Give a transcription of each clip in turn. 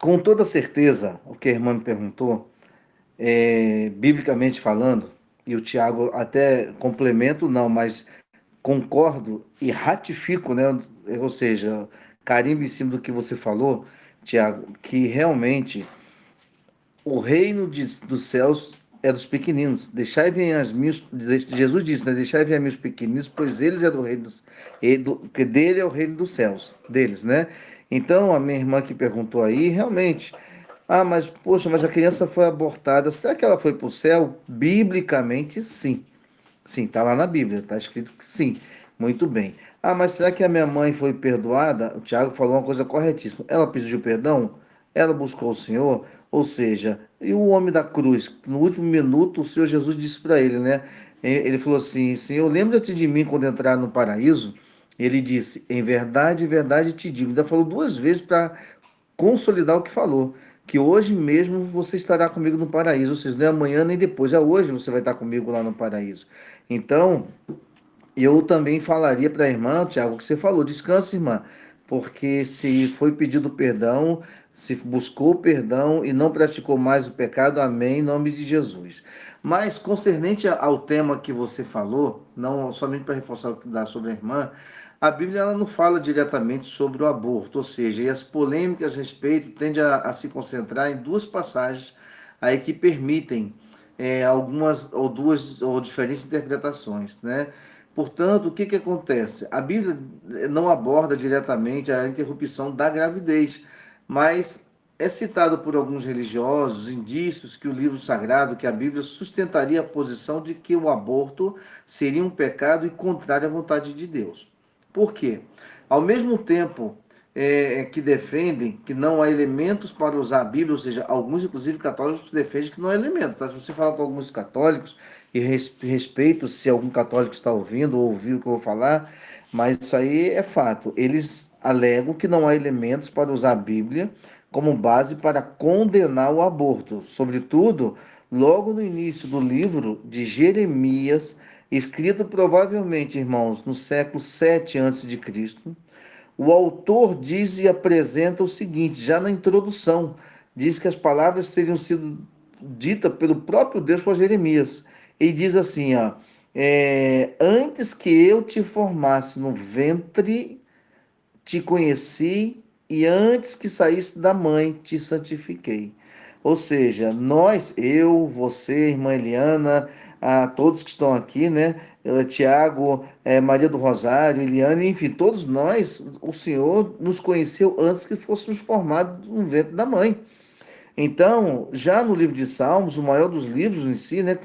Com toda certeza, o que a irmã me perguntou, biblicamente falando, e o Tiago até complemento, não, mas concordo e ratifico, né? Ou seja, carimbo em cima do que você falou, Tiago, que realmente o reino dos céus é dos pequeninos. Deixai vir as minhas. Jesus disse, né? Deixai vir a mim os pequeninos, pois eles é do reino dos. Que dele é o reino dos céus, deles, né? Então, a minha irmã que perguntou aí, realmente. Ah, mas, poxa, mas a criança foi abortada. Será que ela foi para o céu? Biblicamente, sim. Sim, está lá na Bíblia, está escrito que sim. Muito bem. Ah, mas será que a minha mãe foi perdoada? O Tiago falou uma coisa corretíssima. Ela pediu perdão? Ela buscou o Senhor? Ou seja, e o homem da cruz? No último minuto, o Senhor Jesus disse para ele, né? Ele falou assim: Senhor, lembra-te de mim quando entrar no paraíso? Ele disse: em verdade te digo. Ainda falou duas vezes para consolidar o que falou. Que hoje mesmo você estará comigo no paraíso. Ou seja, não é amanhã nem depois, é hoje você vai estar comigo lá no paraíso. Então, eu também falaria para a irmã, Tiago, o que você falou, descanse, irmã, porque se foi pedido perdão, se buscou perdão e não praticou mais o pecado, amém, em nome de Jesus. Mas concernente ao tema que você falou, não somente para reforçar o que dá sobre a irmã, a Bíblia ela não fala diretamente sobre o aborto, ou seja, e as polêmicas a respeito tendem a se concentrar em duas passagens aí que permitem algumas ou duas ou diferentes interpretações, né? Portanto, o que acontece? A Bíblia não aborda diretamente a interrupção da gravidez, mas é citado por alguns religiosos indícios que o livro sagrado, que a Bíblia sustentaria a posição de que o aborto seria um pecado e contrário à vontade de Deus. Por quê? Ao mesmo tempo que defendem que não há elementos para usar a Bíblia, ou seja, alguns, inclusive católicos, defendem que não há elemento. Tá? Se você falar com alguns católicos, e respeito se algum católico está ouvindo ou ouviu o que eu vou falar, mas isso aí é fato. Eles alegam que não há elementos para usar a Bíblia como base para condenar o aborto, sobretudo logo no início do livro de Jeremias, escrito provavelmente, irmãos, no século 7 a.C., o autor diz e apresenta o seguinte, já na introdução, diz que as palavras teriam sido ditas pelo próprio Deus para Jeremias. E diz assim, ó, antes que eu te formasse no ventre, te conheci, e antes que saísse da mãe, te santifiquei. Ou seja, nós, eu, você, irmã Eliana, todos que estão aqui, né? Tiago, Maria do Rosário, Eliane, enfim, todos nós, o Senhor nos conheceu antes que fôssemos formados no ventre da mãe. Então, já no livro de Salmos, o maior dos livros em si, né, que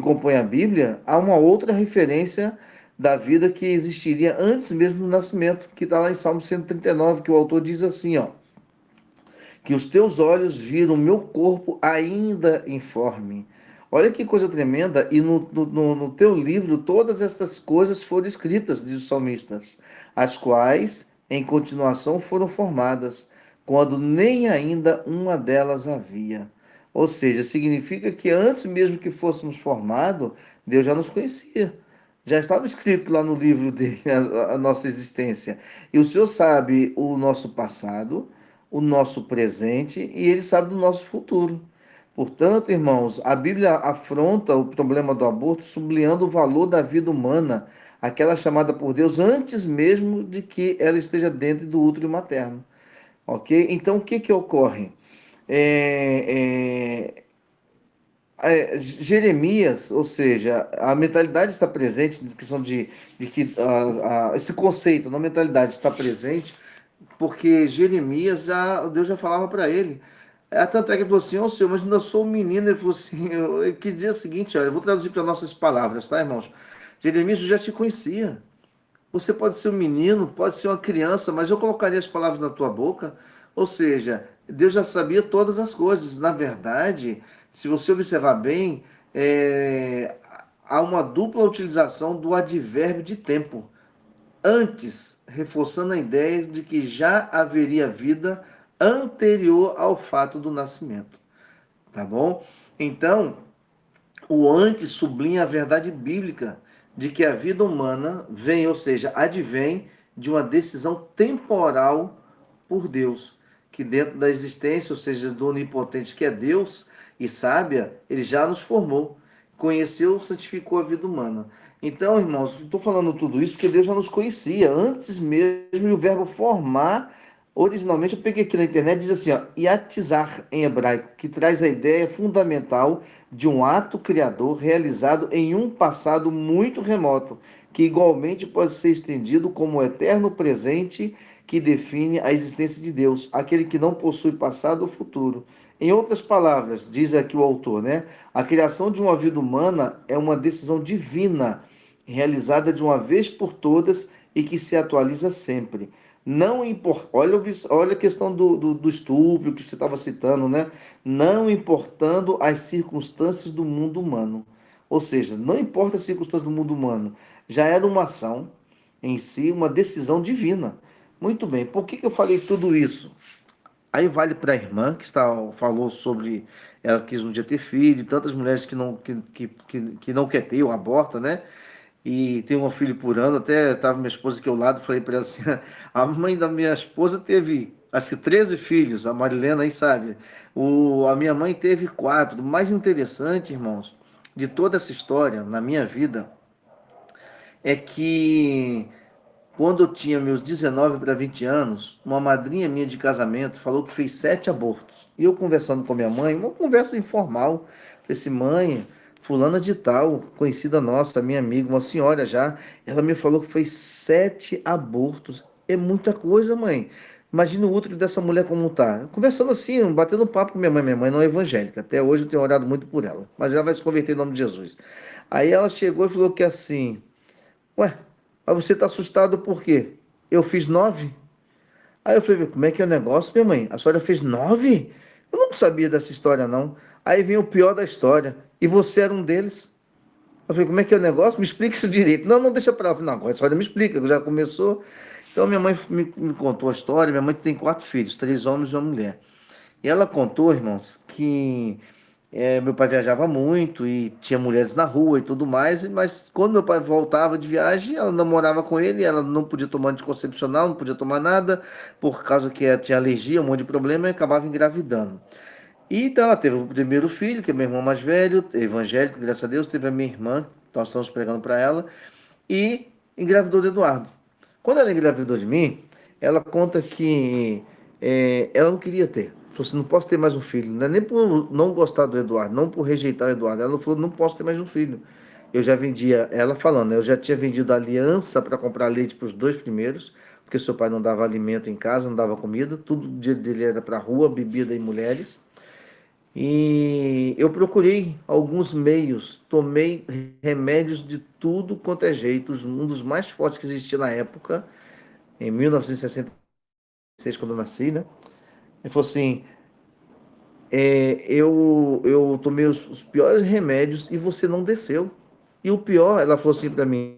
compõe a Bíblia, há uma outra referência da vida que existiria antes mesmo do nascimento, que está lá em Salmo 139, que o autor diz assim, ó, que os teus olhos viram o meu corpo ainda informe. Olha que coisa tremenda, e no teu livro todas estas coisas foram escritas, diz os salmistas, as quais, em continuação, foram formadas, quando nem ainda uma delas havia. Ou seja, significa que antes mesmo que fôssemos formados, Deus já nos conhecia. Já estava escrito lá no livro dele a nossa existência. E o Senhor sabe o nosso passado, o nosso presente e ele sabe do nosso futuro. Portanto, irmãos, a Bíblia afronta o problema do aborto sublinhando o valor da vida humana, aquela chamada por Deus antes mesmo de que ela esteja dentro do útero materno. Ok? Então, o que ocorre? É, Jeremias, ou seja, a mentalidade está presente, de questão de que esse conceito, a mentalidade está presente, porque Jeremias Deus já falava para ele. Tanto é que ele falou assim, ô Senhor, mas ainda sou um menino. Ele falou assim, ele quis dizer o seguinte, olha, eu vou traduzir para nossas palavras, tá, irmãos? Jeremias, eu já te conhecia. Você pode ser um menino, pode ser uma criança, mas eu colocaria as palavras na tua boca. Ou seja, Deus já sabia todas as coisas. Na verdade, se você observar bem, há uma dupla utilização do advérbio de tempo. Antes, reforçando a ideia de que já haveria vida anterior ao fato do nascimento. Tá bom? Então, o antes sublinha a verdade bíblica de que a vida humana vem, ou seja, advém de uma decisão temporal por Deus, que dentro da existência, ou seja, do onipotente que é Deus e sábia, ele já nos formou, conheceu, santificou a vida humana. Então, irmãos, estou falando tudo isso porque Deus já nos conhecia antes mesmo e o verbo formar. Originalmente, eu peguei aqui na internet, diz assim, ó, iatizar em hebraico, que traz a ideia fundamental de um ato criador realizado em um passado muito remoto, que igualmente pode ser estendido como o eterno presente que define a existência de Deus, aquele que não possui passado ou futuro. Em outras palavras, diz aqui o autor, né? A criação de uma vida humana é uma decisão divina, realizada de uma vez por todas e que se atualiza sempre. Não importa, olha a questão do estupro que você estava citando, né? Não importando as circunstâncias do mundo humano. Ou seja, não importa as circunstâncias do mundo humano, já era uma ação em si, uma decisão divina. Muito bem, por que eu falei tudo isso? Aí vale para a irmã falou sobre ela quis um dia ter filho, tantas mulheres que não quer ter, ou aborta, né? E tem um filho por ano. Até estava minha esposa aqui ao lado, falei para ela assim: a mãe da minha esposa teve acho que 13 filhos, a Marilena aí sabe. A minha mãe teve 4. O mais interessante, irmãos, de toda essa história na minha vida é que quando eu tinha meus 19 para 20 anos, uma madrinha minha de casamento falou que fez 7 abortos. E eu conversando com minha mãe, uma conversa informal, falei assim: mãe, fulana de tal, conhecida nossa, minha amiga, uma senhora já, ela me falou que fez 7 abortos. É muita coisa, mãe. Imagina o útero dessa mulher como tá. Conversando assim, batendo papo com minha mãe. Minha mãe não é evangélica. Até hoje eu tenho orado muito por ela. Mas ela vai se converter em nome de Jesus. Aí ela chegou e falou que assim: ué, mas você está assustado por quê? Eu fiz 9. Aí eu falei: como é que é o negócio, minha mãe? A senhora fez 9? Eu não sabia dessa história, não. Aí vem o pior da história. E você era um deles. Eu falei: como é que é o negócio? Me explica isso direito. Não, não, deixa pra lá. Não, agora a senhora me explica, já começou. Então minha mãe me contou a história. Minha mãe tem 4 filhos, 3 homens e uma mulher. E ela contou, irmãos, que meu pai viajava muito e tinha mulheres na rua e tudo mais, mas quando meu pai voltava de viagem, ela namorava com ele, ela não podia tomar anticoncepcional, não podia tomar nada, por causa que ela tinha alergia, um monte de problema, e acabava engravidando. E então ela teve o primeiro filho, que é meu irmão mais velho, evangélico, graças a Deus, teve a minha irmã, nós estamos pregando para ela, e engravidou do Eduardo. Quando ela engravidou de mim, ela conta que ela não queria ter. Falou assim: não posso ter mais um filho. Não é nem por não gostar do Eduardo, não por rejeitar o Eduardo. Ela falou: não posso ter mais um filho. Eu já vendia, ela falando, né, eu já tinha vendido a aliança para comprar leite para os 2 primeiros, porque seu pai não dava alimento em casa, não dava comida, tudo o dia dele era para rua, bebida e mulheres. E eu procurei alguns meios, tomei remédios de tudo quanto é jeito. Um dos mais fortes que existia na época, em 1966, quando eu nasci, né? Ele falou assim: eu tomei os piores remédios e você não desceu. E o pior, ela falou assim para mim: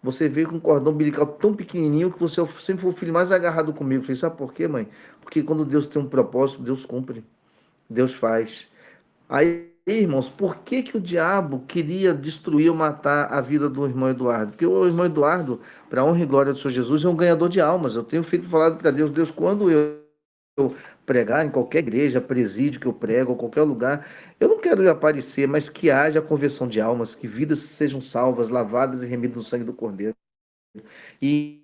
você veio com um cordão umbilical tão pequenininho que você sempre foi o filho mais agarrado comigo. Eu falei: sabe por quê, mãe? Porque quando Deus tem um propósito, Deus cumpre, Deus faz. Aí, irmãos, por que que o diabo queria destruir ou matar a vida do irmão Eduardo? Porque o irmão Eduardo, para a honra e glória do Senhor Jesus, é um ganhador de almas. Eu tenho feito falado para Deus: Deus, quando eu pregar em qualquer igreja, presídio que eu prego, ou qualquer lugar, eu não quero aparecer, mas que haja conversão de almas, que vidas sejam salvas, lavadas e remidas no sangue do Cordeiro. E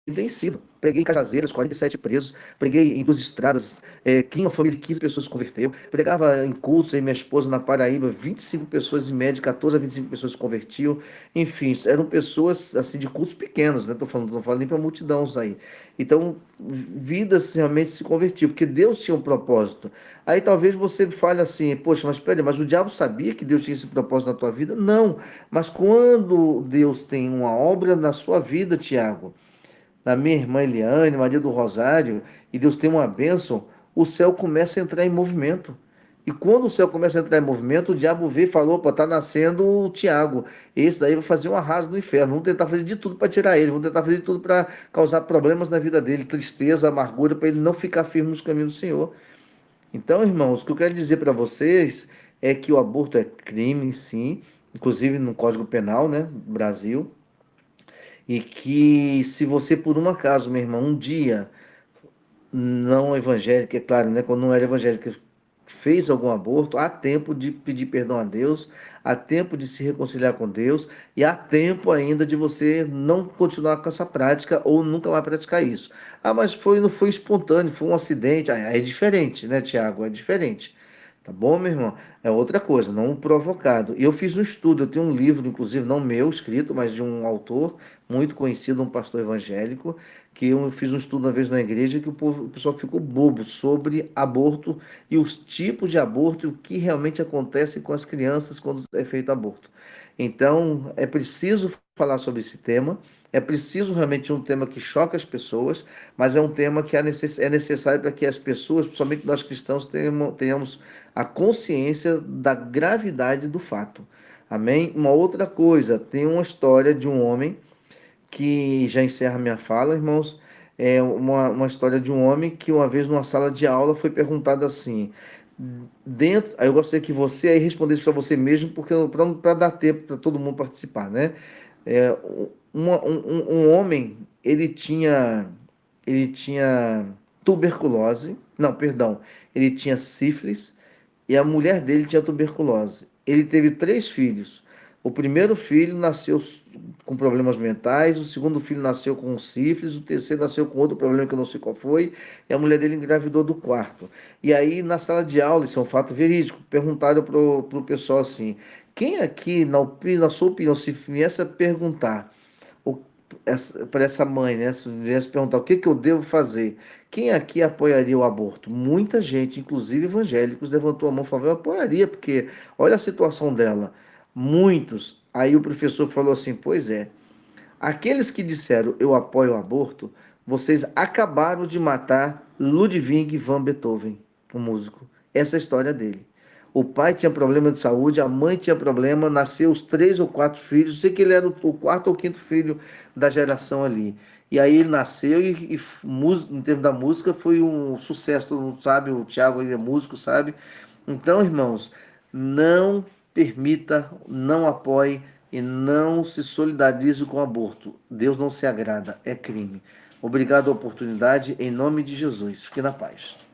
e tem sido. Preguei em Cajazeiras, 47 presos. Preguei em 2 estradas, que uma família de 15 pessoas se converteu. Pregava em cultos aí, minha esposa na Paraíba, 25 pessoas em média, 14 a 25 pessoas se convertiam. Enfim, eram pessoas assim de cultos pequenos, né? Não falando nem para multidões aí. Então, vidas realmente se convertiam, porque Deus tinha um propósito. Aí talvez você fale assim: poxa, mas peraí, mas o diabo sabia que Deus tinha esse propósito na tua vida? Não. Mas quando Deus tem uma obra na sua vida, Tiago, na minha irmã Eliane, Maria do Rosário, e Deus tem uma bênção, o céu começa a entrar em movimento. E quando o céu começa a entrar em movimento, o diabo vê e falou: opa, tá nascendo o Tiago. Esse daí vai fazer um arraso no inferno. Vamos tentar fazer de tudo para tirar ele. Vamos tentar fazer de tudo para causar problemas na vida dele, tristeza, amargura, para ele não ficar firme nos caminhos do Senhor. Então, irmãos, o que eu quero dizer para vocês é que o aborto é crime, sim, inclusive no Código Penal, né, do Brasil. E que se você, por um acaso, meu irmão, um dia não evangélica, é claro, né? Quando não era evangélica, fez algum aborto, há tempo de pedir perdão a Deus, há tempo de se reconciliar com Deus e há tempo ainda de você não continuar com essa prática ou nunca mais praticar isso. Ah, mas não foi espontâneo, foi um acidente. Ah, é diferente, né, Tiago? É diferente. Tá bom, meu irmão? É outra coisa, não provocado. E eu fiz um estudo, eu tenho um livro, inclusive, não meu escrito, mas de um autor muito conhecido, um pastor evangélico, que eu fiz um estudo uma vez na igreja que o pessoal ficou bobo sobre aborto e os tipos de aborto e o que realmente acontece com as crianças quando é feito aborto. Então, é preciso falar sobre esse tema. É preciso realmente um tema que choca as pessoas, mas é um tema que é necessário para que as pessoas, principalmente nós cristãos, tenhamos a consciência da gravidade do fato. Amém? Uma outra coisa, tem uma história de um homem que já encerra minha fala, irmãos. É uma história de um homem que uma vez numa sala de aula foi perguntado assim, dentro, aí eu gostaria que você aí respondesse para você mesmo, porque para dar tempo para todo mundo participar, né? É, um homem, ele tinha tuberculose, não, perdão, ele tinha sífilis e a mulher dele tinha tuberculose. Ele teve três filhos. O primeiro filho nasceu com problemas mentais, o segundo filho nasceu com sífilis, o terceiro nasceu com outro problema que eu não sei qual foi, e a mulher dele engravidou do quarto. E aí, na sala de aula, isso é um fato verídico, perguntaram pro pessoal assim: quem aqui, na sua opinião, se viesse a perguntar para essa mãe, né? Se viesse perguntar o que que eu devo fazer, quem aqui apoiaria o aborto? Muita gente, inclusive evangélicos, levantou a mão e falou: eu apoiaria, porque olha a situação dela. Muitos. Aí o professor falou assim: pois é, aqueles que disseram eu apoio o aborto, vocês acabaram de matar Ludwig van Beethoven, o músico. Essa é a história dele. O pai tinha problema de saúde, a mãe tinha problema, nasceu os três ou quatro filhos, sei que ele era o quarto ou quinto filho da geração ali. E aí ele nasceu e em termos da música foi um sucesso, todo mundo sabe, o Thiago ele é músico, sabe? Então, irmãos, não permita, não apoie e não se solidarize com o aborto. Deus não se agrada, é crime. Obrigado a oportunidade, em nome de Jesus. Fique na paz.